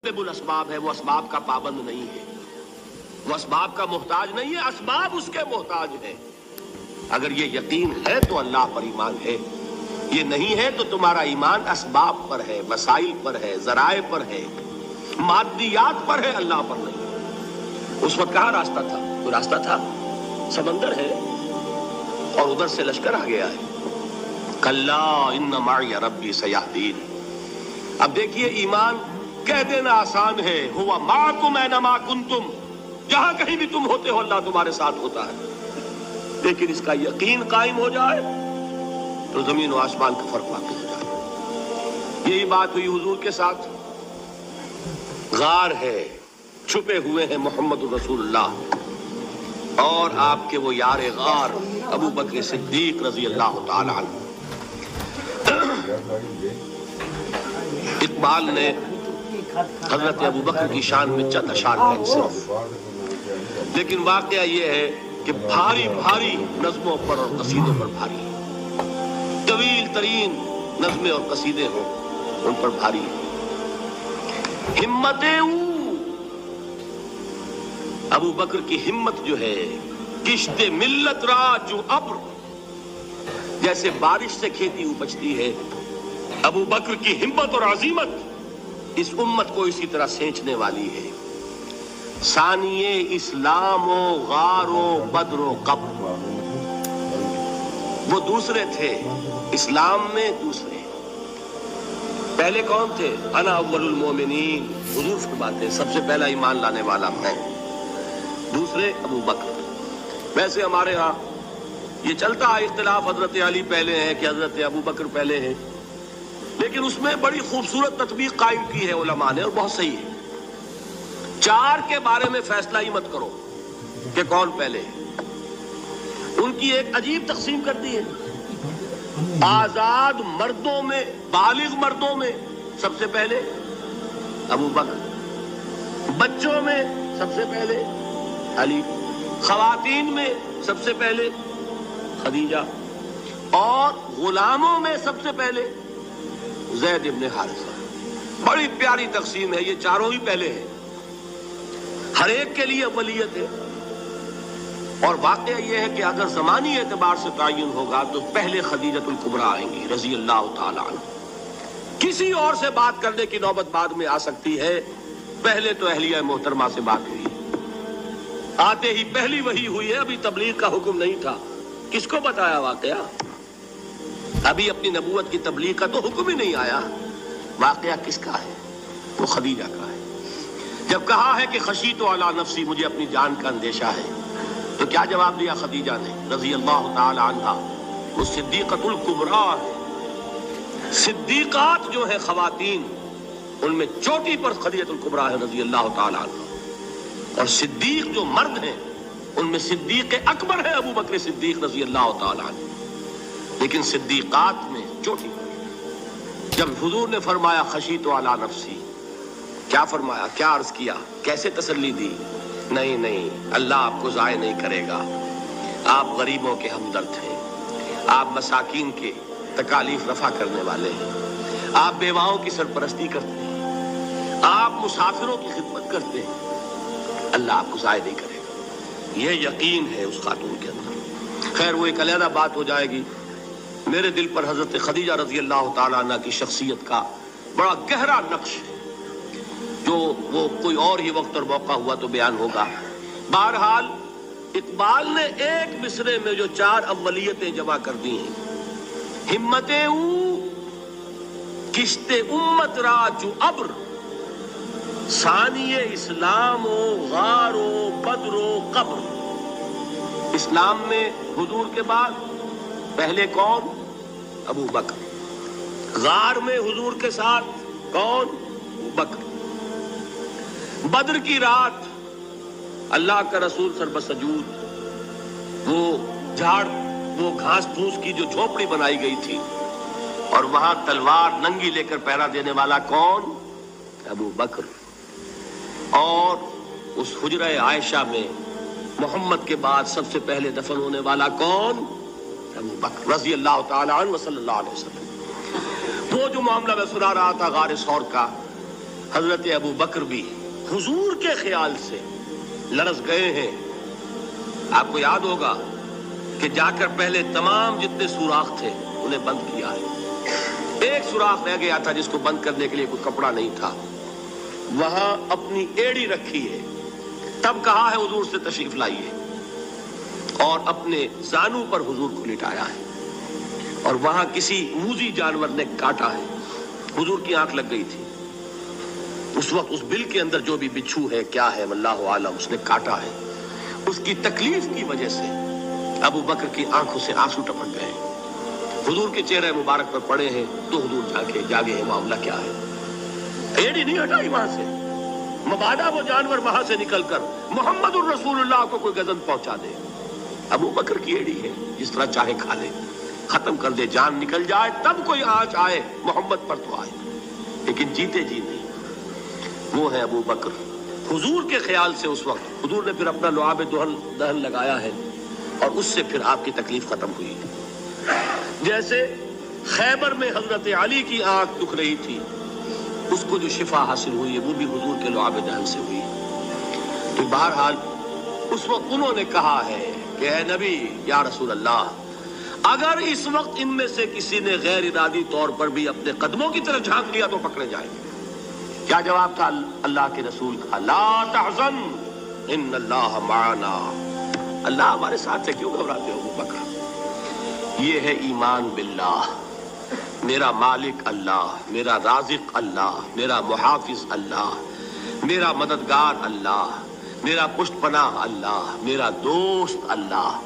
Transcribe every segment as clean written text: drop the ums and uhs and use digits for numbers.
اسباب ہے، وہ اسباب کا پابند نہیں ہے، وہ اسباب کا محتاج نہیں ہے، اسباب اس کے محتاج ہے۔ اگر یہ یقین ہے تو اللہ پر ایمان ہے، یہ نہیں ہے تو تمہارا ایمان اسباب پر ہے، وسائل پر ہے، ذرائع پر ہے، مادیات پر ہے، اللہ پر نہیں۔ اس وقت کہاں راستہ تھا؟ کوئی راستہ تھا؟ سمندر ہے اور ادھر سے لشکر آ گیا ہے۔ کلا ان معی ربی سیہدین۔ اب دیکھیے ایمان کہہ دینا آسان ہے، ہوا معکم اینما کنتم، جہاں کہیں بھی تم ہوتے ہو اللہ تمہارے ساتھ ہوتا ہے، لیکن اس کا یقین قائم ہو جائے تو زمین و آسمان کا فرق واقع ہو جائے۔ یہی بات ہوئی حضور کے ساتھ۔ غار ہے، چھپے ہوئے ہیں محمد رسول اللہ اور آپ کے وہ یار غار ابو بکر صدیق رضی اللہ تعالی عنہ۔ اقبال نے حضرت ابو بکر کی شان میں چند اشعار ہیں صرف، لیکن واقعہ یہ ہے کہ بھاری بھاری نظموں پر اور قصیدوں پر بھاری، طویل ترین نظمیں اور قصیدے ہوں ان پر بھاری۔ ہمت ابو بکر کی ہمت جو ہے، کشت ملت را جو ابر، جیسے بارش سے کھیتی اپجتی ہے، ابو بکر کی ہمت اور عزیمت اس امت کو اسی طرح سینچنے والی ہے۔ ثانیے اسلام و غار و بدر و قبر، وہ دوسرے تھے اسلام میں، دوسرے پہلے کون تھے؟ انا اول المومنین، حضور فرماتے ہیں سب سے پہلا ایمان لانے والا میں، دوسرے ابو بکر۔ ویسے ہمارے ہاں یہ چلتا ہے اختلاف، حضرت علی پہلے ہیں کہ حضرت ابو بکر پہلے ہیں، لیکن اس میں بڑی خوبصورت تطبیق قائم کی ہے علماء نے اور بہت صحیح ہے۔ چار کے بارے میں فیصلہ ہی مت کرو کہ کون پہلے ہے، ان کی ایک عجیب تقسیم کر دی ہے۔ آزاد مردوں میں، بالغ مردوں میں سب سے پہلے ابو بکر، بچوں میں سب سے پہلے علی، خواتین میں سب سے پہلے خدیجہ، اور غلاموں میں سب سے پہلے زید ابن حارثہ۔ بڑی پیاری تقسیم ہے، یہ چاروں ہی پہلے ہیں، ہر ایک کے لیے اولیت ہے۔ اور واقعہ یہ ہے کہ اگر زمانی اعتبار سے تعین ہوگا تو پہلے خدیجۃ الکبریٰ آئیں گی رضی اللہ تعالی عنہ، کسی اور سے بات کرنے کی نوبت بعد میں آ سکتی ہے، پہلے تو اہلیہ محترمہ سے بات ہوئی، آتے ہی پہلی وحی ہوئی ہے، ابھی تبلیغ کا حکم نہیں تھا۔ کس کو بتایا واقعہ؟ ابھی اپنی نبوت کی تبلیغ کا تو حکم ہی نہیں آیا۔ واقعہ کس کا ہے؟ وہ خدیجہ کا ہے۔ جب کہا ہے کہ خشیت علی نفسی، مجھے اپنی جان کا اندیشہ ہے، تو کیا جواب دیا خدیجہ نے رضی اللہ تعالی عنہا؟ وہ صدیقۃ الکبریٰ ہے۔ صدیقات جو ہیں خواتین، ان میں چوٹی پر خدیجۃ الکبریٰ ہے رضی اللہ تعالی عنہا، اور صدیق جو مرد ہیں ان میں صدیق اکبر ہے ابو بکر صدیق رضی اللہ تعالی عنہ، لیکن صدیقات میں چوٹی پر۔ جب حضور نے فرمایا خشیت علی نفسی، کیا فرمایا، کیا عرض کیا، کیسے تسلی دی؟ نہیں نہیں، اللہ آپ کو ضائع نہیں کرے گا، آپ غریبوں کے ہمدرد ہیں، آپ مساکین کے تکالیف رفع کرنے والے ہیں، آپ بیواؤں کی سرپرستی کرتے ہیں، آپ مسافروں کی خدمت کرتے ہیں، اللہ آپ کو ضائع نہیں کرے گا۔ یہ یقین ہے اس خاتون کے اندر۔ خیر وہ ایک علیحدہ بات ہو جائے گی۔ میرے دل پر حضرت خدیجہ رضی اللہ تعالیٰ عنہ کی شخصیت کا بڑا گہرا نقش ہے، جو وہ کوئی اور ہی وقت اور موقع ہوا تو بیان ہوگا۔ بہرحال اقبال نے ایک مصرے میں جو چار اولیتیں جمع کر دی ہیں، ہمتیں کشت امت را جو ابر، ثانی اسلام و غار و بدر و قبر۔ اسلام میں حضور کے بعد پہلے کون؟ ابو بکر۔ غار میں حضور کے ساتھ کون؟ ابو بکر۔ بدر کی رات اللہ کا رسول سربسجود، وہ جھاڑ، وہ گھاس پھوس کی جو جھوپڑی بنائی گئی تھی، اور وہاں تلوار ننگی لے کر پہرا دینے والا کون؟ ابو بکر۔ اور اس حجرہ عائشہ میں محمد کے بعد سب سے پہلے دفن ہونے والا کون؟ ابو بکر رضی اللہ تعالی عنہ صلی اللہ علیہ وسلم۔ وہ جو معاملہ میں سنا رہا تھا غار ثور کا، حضرت ابو بکر بھی حضور کے خیال سے لرز گئے ہیں. آپ کو یاد ہوگا کہ جا کر پہلے تمام جتنے سوراخ تھے انہیں بند کیا ہے. ایک سوراخ رہ گیا تھا جس کو بند کرنے کے لیے کوئی کپڑا نہیں تھا. وہاں اپنی ایڑی رکھی ہے. تب کہا ہے حضور سے تشریف لائیے, اور اپنے زانو پر حضور کو لٹایا ہے. اور وہاں کسی موذی جانور نے کاٹا ہے. حضور کی آنکھ لگ گئی تھی. اس وقت اس بل کے اندر جو بھی بچھو ہے کیا ہے واللہ عالم اس نے کاٹا ہے. اس کی تکلیف کی وجہ سے ابو بکر کی آنکھوں سے آنسو ٹپک گئے. حضور کے چہرے مبارک پر پڑے ہیں تو حضور جاگے ہیں معاملہ کیا ہے. ایڑی نہیں ہٹائی وہاں سے, مبادا وہ جانور وہاں سے نکل کر محمد الرسول اللہ کو کوئی گزن پہنچا دے. ابو بکر کی ایڑی ہے, جس طرح چاہے کھا لے, ختم کر دے, جان نکل جائے تب کوئی آنچ آئے محمد پر تو آئے, لیکن جیتے جی نہیں. وہ ہے ابو بکر حضور کے خیال سے. اس وقت حضور نے پھر اپنا لعاب دہن لگایا ہے اور اس سے پھر آپ کی تکلیف ختم ہوئی. جیسے خیبر میں حضرت علی کی آنکھ دکھ رہی تھی, اس کو جو شفا حاصل ہوئی ہے وہ بھی حضور کے لعاب دہن سے ہوئی. تو بہرحال اس وقت انہوں نے کہا ہے کہ اے نبی یا رسول اللہ, اگر اس وقت ان میں سے کسی نے غیر ارادی طور پر بھی اپنے قدموں کی طرف جھانک لیا تو پکڑے جائیں گے. کیا جواب تھا اللہ کے رسول کا؟ لا تحزن ان اللہ معنا. اللہ ہمارے ساتھ ہے, کیوں گھبراتے ہو ابو بکر؟ یہ ہے ایمان باللہ. میرا مالک اللہ, میرا رازق اللہ, میرا محافظ اللہ, میرا مددگار اللہ, میرا پشت پناہ اللہ, میرا دوست اللہ.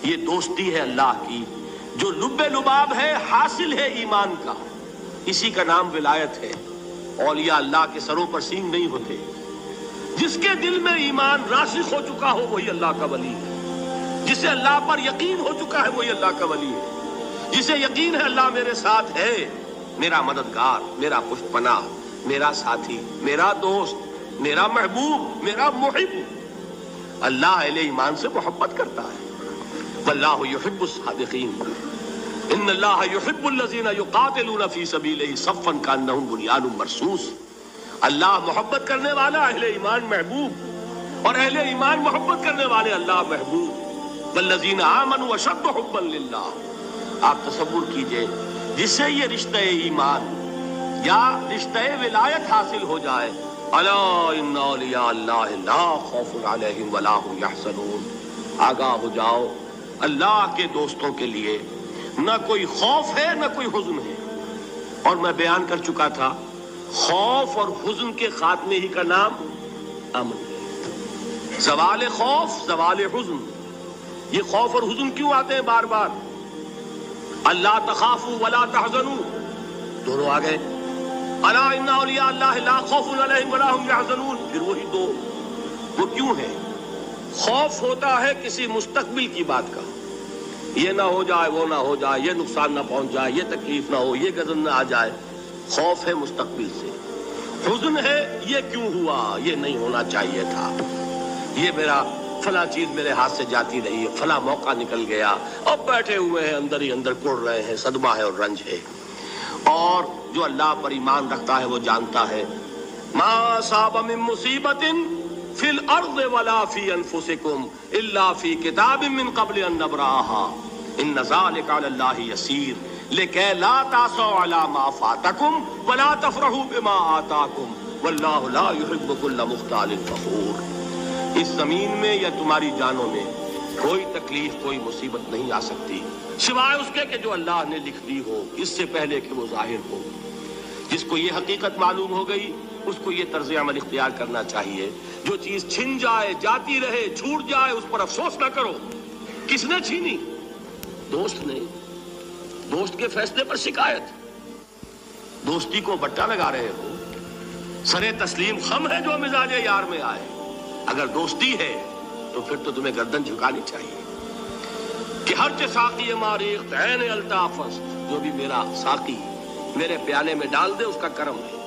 یہ دوستی ہے اللہ کی جو لب لباب ہے, حاصل ہے ایمان کا. اسی کا نام ولایت ہے. اولیاء اللہ کے سروں پر سینگ نہیں ہوتے. جس کے دل میں ایمان راسخ ہو چکا ہو وہی اللہ کا ولی ہے. جسے اللہ پر یقین ہو چکا ہے وہی اللہ کا ولی ہے. جسے یقین ہے اللہ میرے ساتھ ہے, میرا مددگار, میرا پشت پناہ, میرا ساتھی, میرا دوست, میرا محبوب, میرا محب. اللہ اہل ایمان سے محبت کرتا ہے. واللہ یحب الصادقین. ان اللہ یحب الذین یقاتلون فی سبیلہ صفا کانہم بنیان مرصوص. اللہ محبت کرنے والا, اہل ایمان محبوب, اور اہل ایمان محبت کرنے والے اللہ محبوب. والذین آمنوا اشد حبا للہ. آپ تصور کیجئے جسے یہ رشتہ ایمان یا رشتہ ولایت حاصل ہو جائے, الا ان اولیاء اللہ لا خوف علیہم ولا هم یحزنون. آگاہ ہو جاؤ, اللہ کے دوستوں کے لیے نہ کوئی خوف ہے نہ کوئی حزن ہے. اور میں بیان کر چکا تھا, خوف اور حزن کے خاتمے ہی کا نام امن. زوال خوف, زوال حزن. یہ خوف اور حزن کیوں آتے ہیں بار بار؟ اللہ تخافوا ولا تحزنوا, دونوں آ گئے. الا ان اولیاء اللہ لا خوف علیہم ولا هم یحزنون, پھر وہی دو. وہ کیوں ہے؟ خوف ہوتا ہے کسی مستقبل کی بات کا, یہ نہ ہو جائے, وہ نہ ہو جائے, یہ نقصان نہ پہنچ جائے, یہ تکلیف نہ ہو, یہ غضب نہ آ جائے. خوف ہے مستقبل سے. حزن ہے یہ کیوں ہوا, یہ نہیں ہونا چاہیے تھا, یہ میرا فلاں چیز میرے ہاتھ سے جاتی رہی, فلاں موقع نکل گیا, اور بیٹھے ہوئے ہیں اندر ہی اندر کڑ رہے ہیں, صدمہ ہے اور رنج ہے. اور جو اللہ پر ایمان رکھتا ہے وہ جانتا ہے ما اصاب من مصیبت فی الارض ولا فی انفسکم الا فی کتاب من قبل ان نبرأها ان ذلک علی اللہ یسیر لکی لا تعصوا علی ما فاتکم ولا تفرحوا بما آتاکم واللہ لا یحب کل مختال فخور. اس زمین میں یا تمہاری جانوں میں کوئی تکلیف, کوئی مصیبت نہیں آ سکتی سوائے اس کے کہ جو اللہ نے لکھ دی ہو, اس سے پہلے کہ وہ ظاہر ہو. جس کو یہ حقیقت معلوم ہو گئی اس کو یہ طرز عمل اختیار کرنا چاہیے. جو چیز چھن جائے, جاتی رہے, چھوٹ جائے, اس پر افسوس نہ کرو. کس نے چھینی؟ دوست نے. دوست کے فیصلے پر شکایت. دوستی کو بٹا لگا رہے ہو. سرے تسلیم خم ہے جو مزاج یار میں آئے. اگر دوستی ہے تو پھر تو تمہیں گردن جھکانی چاہیے کہ ہر چے ساقی ماریخت عین الطاف است. جو بھی میرا ساقی میرے پیالے میں ڈال دے اس کا کرم ہے.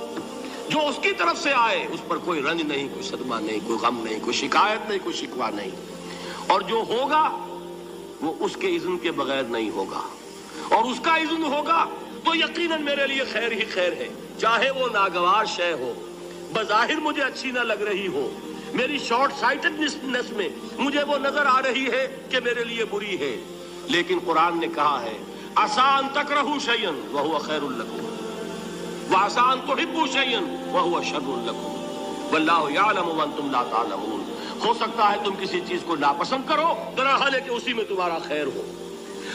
جو اس کی طرف سے آئے اس پر کوئی رنج نہیں, کوئی صدمہ نہیں, کوئی غم نہیں, کوئی شکایت نہیں, کوئی شکوہ نہیں. اور جو ہوگا وہ اس کے اذن کے بغیر نہیں ہوگا, اور اس کا اذن ہوگا تو یقیناً میرے لیے خیر ہی خیر ہے, چاہے وہ ناگوار شے ہو, بظاہر مجھے اچھی نہ لگ رہی ہو، میری شارٹ سائٹڈنس میں مجھے وہ نظر آ رہی ہے کہ میرے لیے بری ہے، لیکن قرآن نے کہا ہے عسیٰ ان تکرہوا شیئا وہو خیر لکم وعسیٰ ان تحبوا شیئا وہو شر لکم واللہ یعلم وانتم لا تعلمون۔ ہو سکتا ہے تم کسی چیز کو ناپسند کرو، درحال ہے کہ اسی میں تمہارا خیر ہو،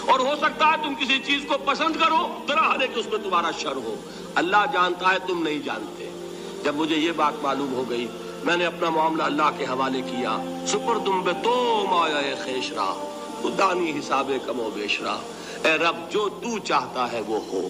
اور ہو سکتا ہے تم کسی چیز کو پسند کرو، درحال ہے کہ اس میں تمہارا شر ہو۔ اللہ جانتا ہے، تم نہیں جانتے۔ جب مجھے یہ بات معلوم ہو گئی، میں نے اپنا معاملہ اللہ کے حوالے کیا۔ سپردم بے تو مایا خیش راہ تو دانی حساب کم و بیش راہ، اے رب جو تو چاہتا ہے وہ ہو۔